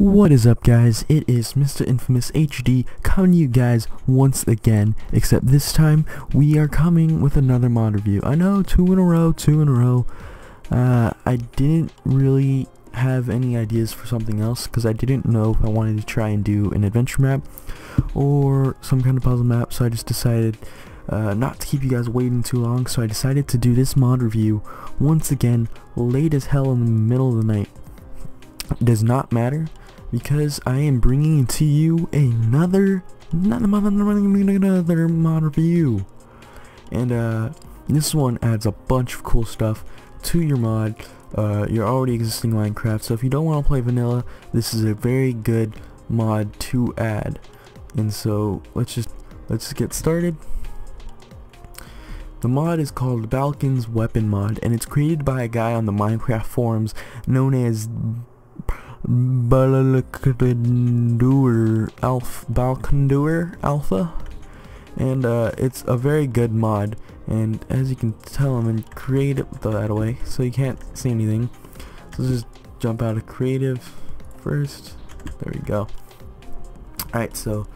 What is up, guys? It is Mr. Infamous HD coming to you guys once again, except this time we are coming with another mod review. I know, two in a row. I didn't really have any ideas for something else because I didn't know if I wanted to try and do an adventure map or some kind of puzzle map, so I just decided not to keep you guys waiting too long, so I decided to do this mod review once again, late as hell in the middle of the night. It does not matter, because I am bringing to you another mod review, and this one adds a bunch of cool stuff to your mod, your already existing Minecraft. So if you don't want to play vanilla, this is a very good mod to add. And so let's just get started. The mod is called Balkons Weapon Mod, and it's created by a guy on the Minecraft forums known as Balkons Alpha, and it's a very good mod. And as you can tell, I'm in creative, throw that away so you can't see anything. So let's just jump out of creative first. There we go. Alright, so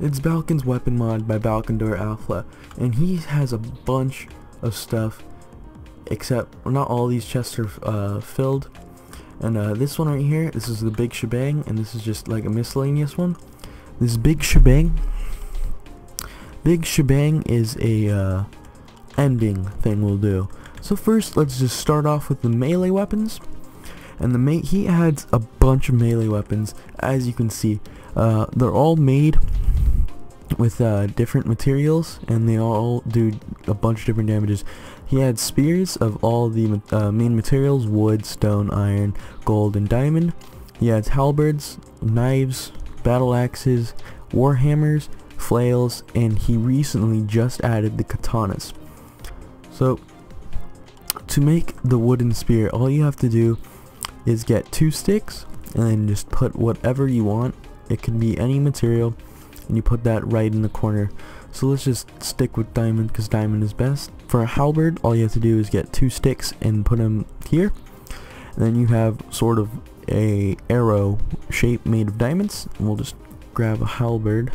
it's Balkons Weapon Mod by Balkons Alpha, and he has a bunch of stuff, except not all these chests are filled. And this one right here, this is the big shebang, and this is just like a miscellaneous one. This big shebang is a ending thing we'll do. So first, let's just start off with the melee weapons. And he adds a bunch of melee weapons, as you can see. They're all made with different materials, and they all do a bunch of different damages. He adds spears of all the main materials: wood, stone, iron, gold, and diamond. He adds halberds, knives, battle axes, war hammers, flails, and he recently just added the katanas. So to make the wooden spear, all you have to do is get 2 sticks and then just put whatever you want. It can be any material, and you put that right in the corner. So let's just stick with diamond because diamond is best. For a halberd, all you have to do is get 2 sticks and put them here, and then you have sort of a arrow shape made of diamonds. And we'll just grab a halberd,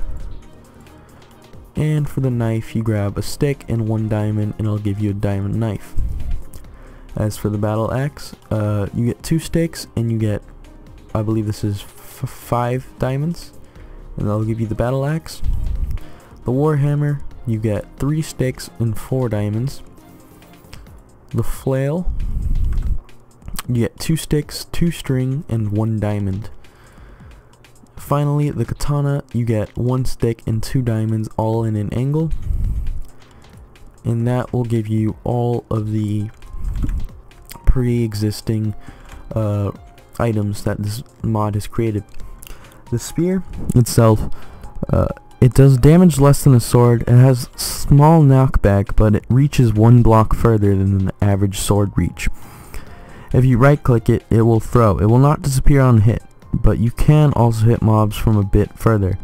and for the knife you grab a stick and 1 diamond, and it'll give you a diamond knife. As for the battle axe, you get 2 sticks and you get, I believe this is 5 diamonds, and that'll give you the battle axe. The warhammer, you get 3 sticks and 4 diamonds. The flail, you get 2 sticks, 2 string, and 1 diamond. Finally, the katana, you get 1 stick and 2 diamonds, all in an angle, and that will give you all of the pre-existing items that this mod has created. The spear itself, it does damage less than a sword. It has small knockback, but it reaches 1 block further than the average sword reach. If you right click it, it will throw. It will not disappear on hit, but you can also hit mobs from a bit further.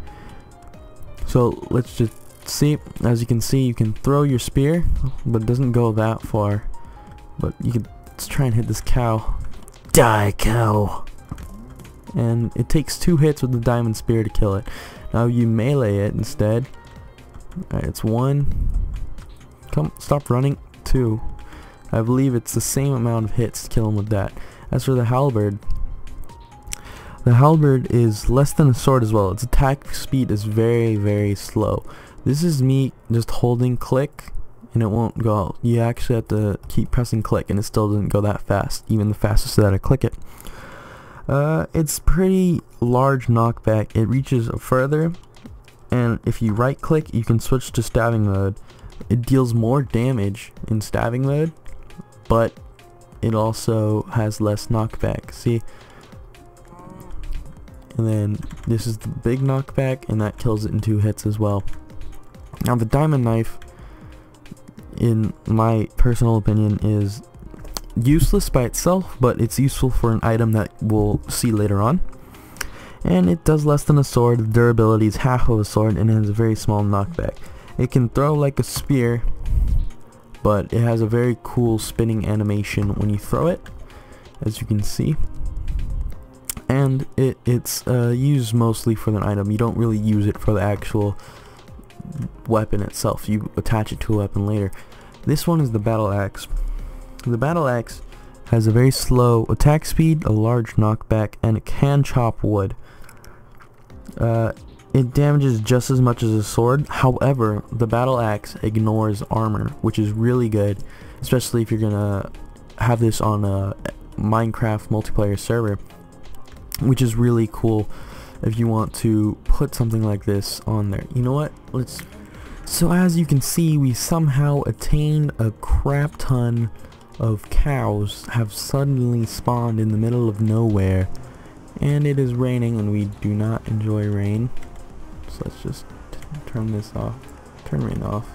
So let's just see. As you can see, you can throw your spear, but it doesn't go that far. But you can, let's try and hit this cow. Die, cow! And it takes 2 hits with the diamond spear to kill it. Now you melee it instead. Alright, it's 1. Come, stop running. 2. I believe it's the same amount of hits to kill him with that. As for the halberd is less than a sword as well. Its attack speed is very, very slow. This is me just holding click, and it won't go out. You actually have to keep pressing click, and it still doesn't go that fast, even the fastest that I click it. It's pretty large knockback. It reaches further, and if you right click, you can switch to stabbing mode. It deals more damage in stabbing mode, but it also has less knockback. See? And then this is the big knockback, and that kills it in 2 hits as well. Now the diamond knife, in my personal opinion, is useless by itself, but it's useful for an item that we'll see later on. And it does less than a sword. The durability is half of a sword, and it has a very small knockback. It can throw like a spear, but it has a very cool spinning animation when you throw it, as you can see. and it's used mostly for the item. You don't really use it for the actual weapon itself. You attach it to a weapon later. This one is the battle axe. The battle axe has a very slow attack speed, a large knockback, and it can chop wood. It damages just as much as a sword. However, the battle axe ignores armor, which is really good, especially if you're gonna have this on a Minecraft multiplayer server, which is really cool if you want to put something like this on there. You know what? So as you can see, we somehow attained a crap ton of cows have suddenly spawned in the middle of nowhere, and it is raining, and we do not enjoy rain. So let's just turn this off, turn rain off.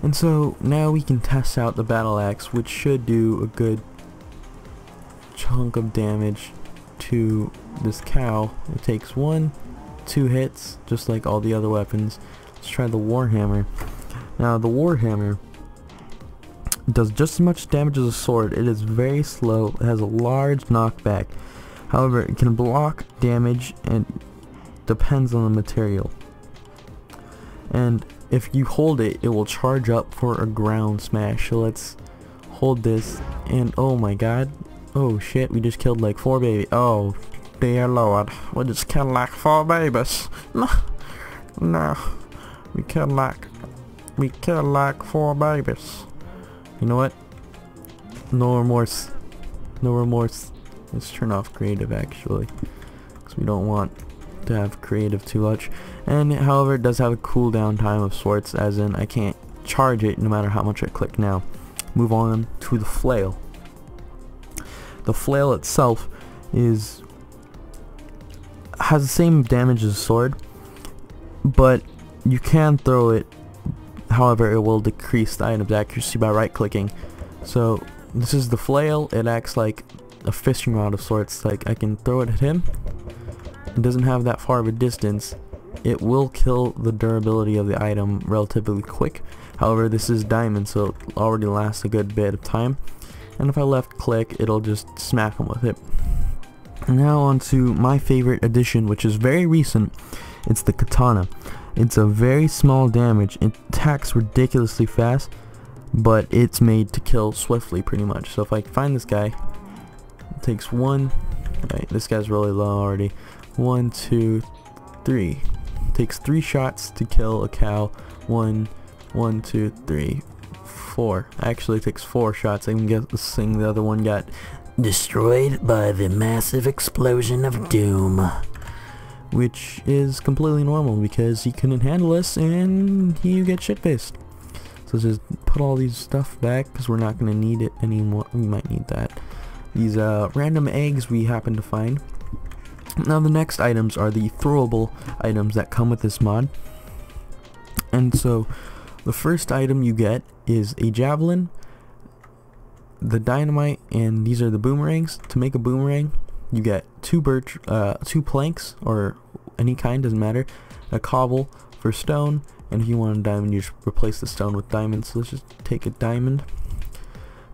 And so now we can test out the battle axe, which should do a good chunk of damage to this cow. It takes 1-2 hits, just like all the other weapons. Let's try the warhammer. Now the warhammer does just as much damage as a sword. It is very slow. It has a large knockback. However, it can block damage and depends on the material. And if you hold it, it will charge up for a ground smash. So let's hold this, and oh my god. Oh shit, we just killed like 4 babies. Oh dear lord, we just killed like 4 babies. No, we killed like 4 babies. You know what? No remorse. No remorse. Let's turn off creative actually, because we don't want to have creative too much. And however, it does have a cooldown time of sorts, as in I can't charge it no matter how much I click now. Move on to the flail. The flail itself has the same damage as a sword, but you can throw it. However, it will decrease the item's accuracy by right clicking. So this is the flail. It acts like a fishing rod of sorts. Like I can throw it at him. It doesn't have that far of a distance. It will kill the durability of the item relatively quick. However, this is diamond, so it already lasts a good bit of time. And if I left click, it'll just smack him with it. And now on to my favorite addition, which is very recent. It's the katana. It's a very small damage. It attacks ridiculously fast, but it's made to kill swiftly pretty much. So if I find this guy, it takes 1. Right, this guy's really low already. 1, 2, 3. Takes 3 shots to kill a cow. 1, 2, 3, 4. Actually, it takes 4 shots. I'm guessing the other one got destroyed by the massive explosion of doom, which is completely normal because he couldn't handle us and you get shit-faced. So just put all these stuff back because we're not going to need it anymore. We might need that. These random eggs we happen to find. Now the next items are the throwable items that come with this mod. And so the first item you get is a javelin, the dynamite, and these are the boomerangs. To make a boomerang, you get 2 planks, or any kind, doesn't matter, a cobble for stone, and if you want a diamond, you just replace the stone with diamonds. So let's just take a diamond.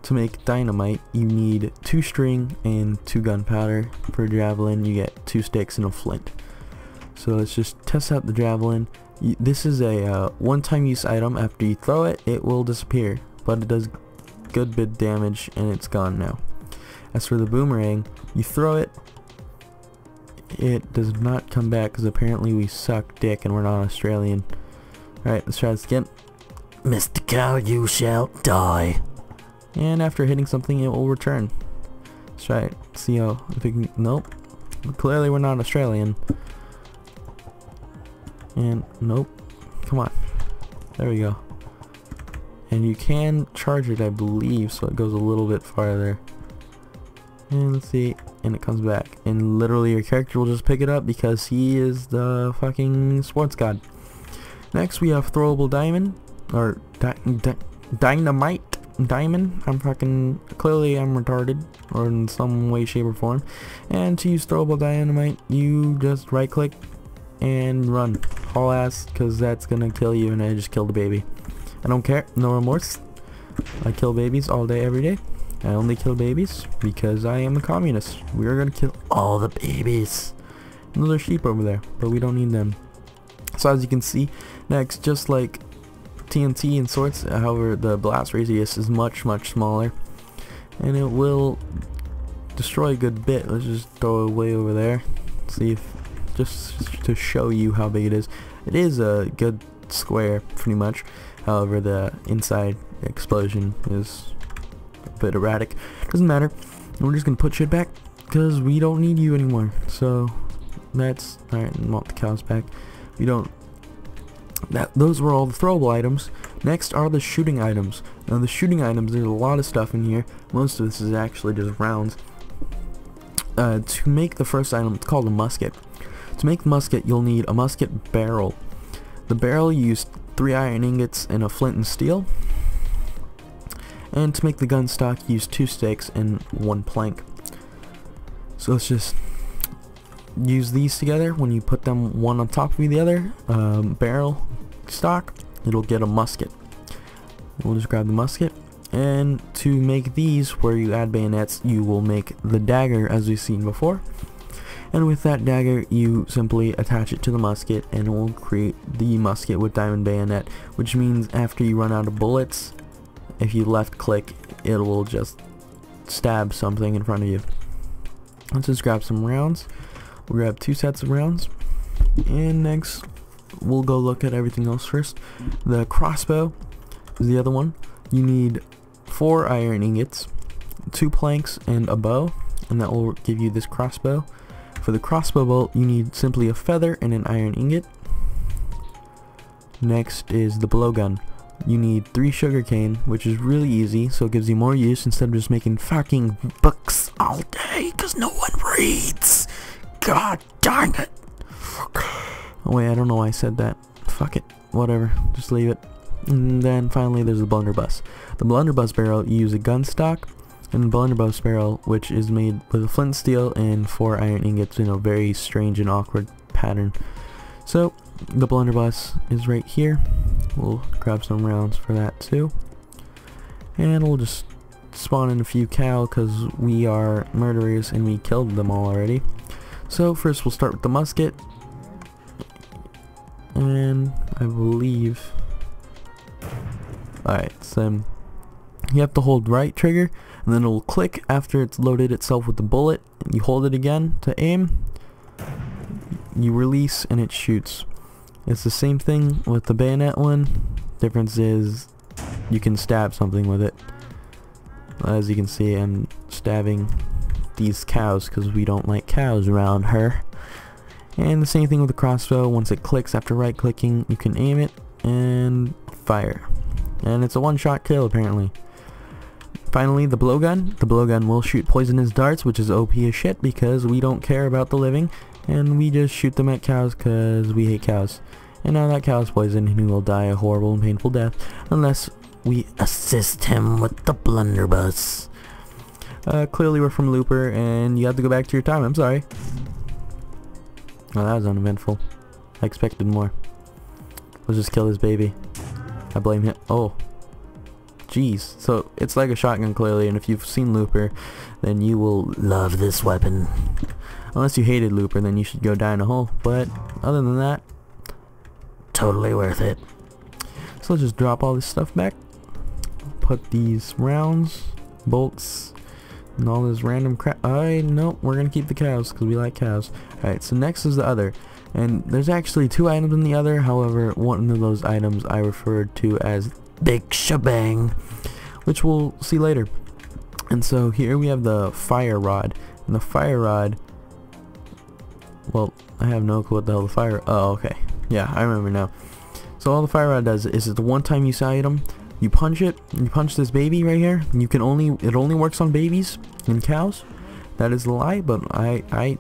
To make dynamite, you need 2 string and 2 gunpowder. For a javelin, you get 2 sticks and a flint. So let's just test out the javelin. This is a one-time use item. After you throw it, it will disappear, but it does good bit damage and it's gone now. As for the boomerang, you throw it, it does not come back because apparently we suck dick and we're not Australian. Alright, let's try this again. Mr. Cow, you shall die. And after hitting something, it will return. Let's try it. See how, if it can, nope. Clearly we're not Australian. And nope. Come on. There we go. And you can charge it, I believe, so it goes a little bit farther. And let's see, and it comes back. And literally your character will just pick it up because he is the fucking sports god. Next we have throwable diamond, or dynamite. Diamond. Clearly I'm retarded, or in some way, shape, or form. And to use throwable dynamite, you just right click and run. Haul ass, because that's gonna kill you, and I just killed a baby. I don't care, no remorse. I kill babies all day, every day. I only kill babies because I am a communist. We are gonna kill all the babies. And those are sheep over there, but we don't need them. So as you can see, next, just like TNT and sorts, however, the blast radius is much smaller, and it will destroy a good bit. Let's just throw it way over there. See if, just to show you how big it is. It is a good square, pretty much. However, the inside explosion is a bit erratic. Doesn't matter. We're just gonna put shit back because we don't need you anymore. So that's alright. And want the cows back. We don't. Those were all the throwable items. Next are the shooting items. Now the shooting items, there's a lot of stuff in here. Most of this is actually just rounds. To make the first item, it's called a musket. To make the musket, you'll need a musket barrel. The barrel, you use 3 iron ingots and a flint and steel. And to make the gun stock, use 2 sticks and 1 plank. So let's just use these together. When you put them one on top of the other, barrel stock, it'll get a musket. We'll just grab the musket. And to make these, where you add bayonets, you will make the dagger as we've seen before. And with that dagger, you simply attach it to the musket and it will create the musket with diamond bayonet, which means after you run out of bullets, if you left click, it will just stab something in front of you. Let's just grab some rounds. We'll grab 2 sets of rounds, and next we'll go look at everything else first. The crossbow is the other one. You need 4 iron ingots, 2 planks, and a bow, and that will give you this crossbow. For the crossbow bolt, you need simply a feather and an iron ingot. Next is the blowgun. You need 3 sugarcane, which is really easy, so it gives you more use instead of just making fucking books all day, because no one reads. God darn it. Oh wait, I don't know why I said that. Fuck it. Whatever. Just leave it. And then finally there's the blunderbuss. The blunderbuss barrel, you use a gun stock, and the blunderbuss barrel, which is made with a flint and steel and 4 iron ingots in a very strange and awkward pattern. So the blunderbuss is right here. We'll grab some rounds for that too. And we'll just spawn in a few cow because we are murderers and we killed them all already. So first we'll start with the musket. And I believe... Alright, so you have to hold right trigger and then it will click after it's loaded itself with the bullet. You hold it again to aim. You release and it shoots. It's the same thing with the bayonet one. Difference is you can stab something with it. As you can see, I'm stabbing these cows because we don't like cows around her. And the same thing with the crossbow. Once it clicks after right clicking, you can aim it and fire. And it's a one-shot kill apparently. Finally, the blowgun. The blowgun will shoot poisonous darts, which is OP as shit because we don't care about the living. And we just shoot them at cows because we hate cows. And now that cow is poisoned and he will die a horrible and painful death unless we assist him with the blunderbuss. Clearly we're from Looper and you have to go back to your time. I'm sorry. Oh, that was uneventful. I expected more. Let's just kill this baby. I blame him. Oh. Jeez. So it's like a shotgun clearly, and if you've seen Looper, then you will love this weapon. Unless you hated Looper, then you should go die in a hole. But other than that, totally worth it. So let's just drop all this stuff back. Put these rounds, bolts, and all this random crap. No, we're gonna keep the cows because we like cows. Alright, so next is the other. And there's actually 2 items in the other. However, one of those items I referred to as Big Shebang, which we'll see later. And so here we have the fire rod. And the fire rod, well, I have no clue what the hell the fire... Oh, okay. Yeah, I remember now. So all the fire rod does is it's a one-time use item. You punch it, you punch this baby right here. You can it only works on babies and cows. That is a lie, but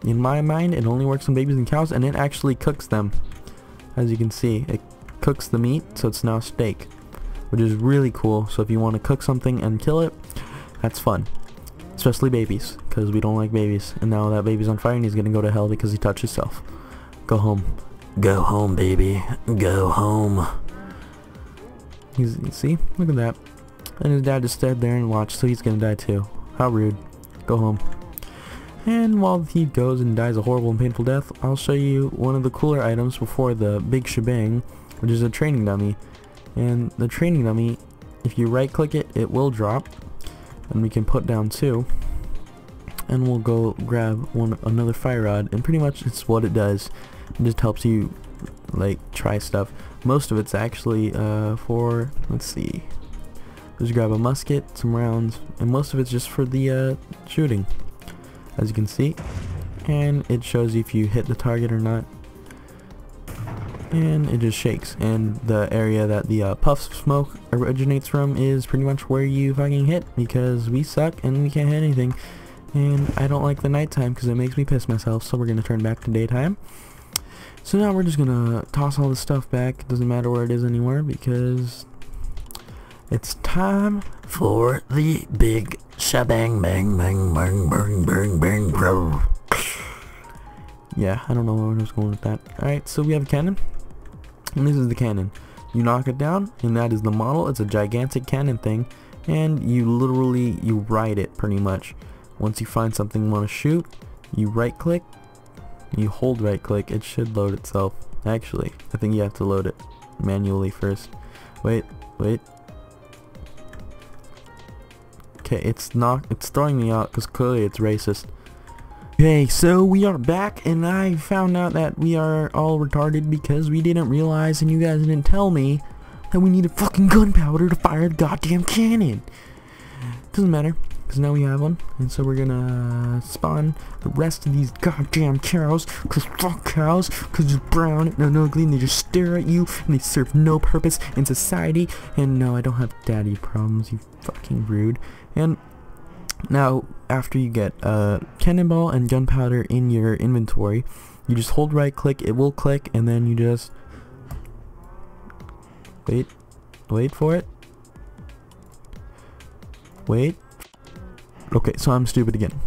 in my mind, it only works on babies and cows, and it actually cooks them. As you can see, it cooks the meat, so it's now steak, which is really cool. So if you want to cook something and kill it, that's fun. Especially babies, because we don't like babies. And now that baby's on fire and he's gonna go to hell because he touched himself. Go home. Go home, baby. Go home. You see? Look at that. and his dad just stood there and watched, so he's gonna die too. How rude. Go home. And while he goes and dies a horrible and painful death, I'll show you one of the cooler items before the big shebang, which is a training dummy. And the training dummy, if you right click it, it will drop, and we can put down 2, and we'll go grab another fire rod, and pretty much it's what it does. It just helps you like try stuff. Most of it's actually for, let's see, just grab a musket, some rounds, and most of it's just for the shooting, as you can see. And it shows you if you hit the target or not, and it just shakes. And the area that the puff smoke originates from is pretty much where you fucking hit, because we suck and we can't hit anything. And I don't like the nighttime because it makes me piss myself, so we're gonna turn back to daytime. So now we're just gonna toss all this stuff back. It doesn't matter where it is anymore, because it's time for the big shabang bang bang bang bang bang bang bro. Yeah, I don't know where I was going with that. Alright, so we have a cannon, and this is the cannon. You knock it down, and that is the model. It's a gigantic cannon thing, and you ride it pretty much. Once you find something you want to shoot, you right click, you hold right click, it should load itself. Actually, I think you have to load it manually first. Wait. Okay, it's throwing me out because clearly it's racist. Okay, so we are back, and I found out that we are all retarded because we didn't realize, and you guys didn't tell me, that we needed fucking gunpowder to fire the goddamn cannon. Doesn't matter, because now we have one, and so we're gonna spawn the rest of these goddamn cows, because fuck cows, because they're brown and ugly, and they just stare at you, and they serve no purpose in society. And no, I don't have daddy problems, you fucking rude. And now, after you get cannonball and gunpowder in your inventory, you just hold right click, it will click, and then you just wait for it. Wait. Okay, so I'm stupid again.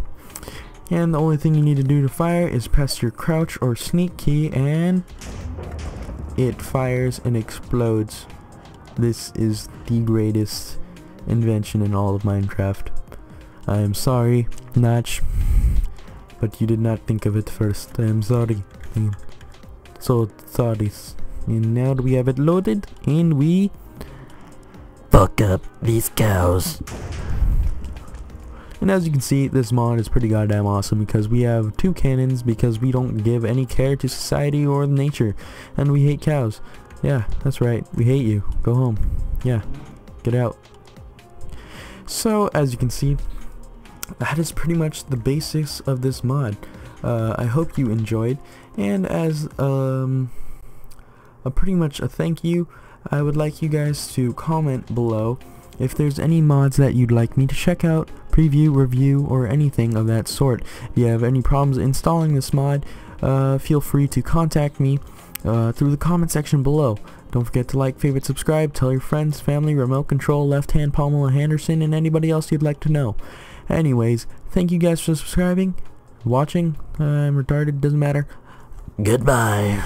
And the only thing you need to do to fire is press your crouch or sneak key, and it fires and explodes. This is the greatest invention in all of Minecraft. I am sorry, Notch, but you did not think of it first. I am sorry. I'm so sorry. And now we have it loaded, and we fuck up these cows. And as you can see, this mod is pretty goddamn awesome because we have 2 cannons, because we don't give any care to society or nature, and we hate cows. Yeah, that's right, we hate you. Go home. Yeah, get out. So as you can see, that is pretty much the basics of this mod. I hope you enjoyed, and as pretty much a thank you, I would like you guys to comment below if there's any mods that you'd like me to check out, preview, review, or anything of that sort. If you have any problems installing this mod, feel free to contact me through the comment section below. Don't forget to like, favorite, subscribe, tell your friends, family, remote control, left hand Pamela Henderson, and anybody else you'd like to know. Anyways, thank you guys for subscribing, watching. I'm retarded, doesn't matter. Goodbye.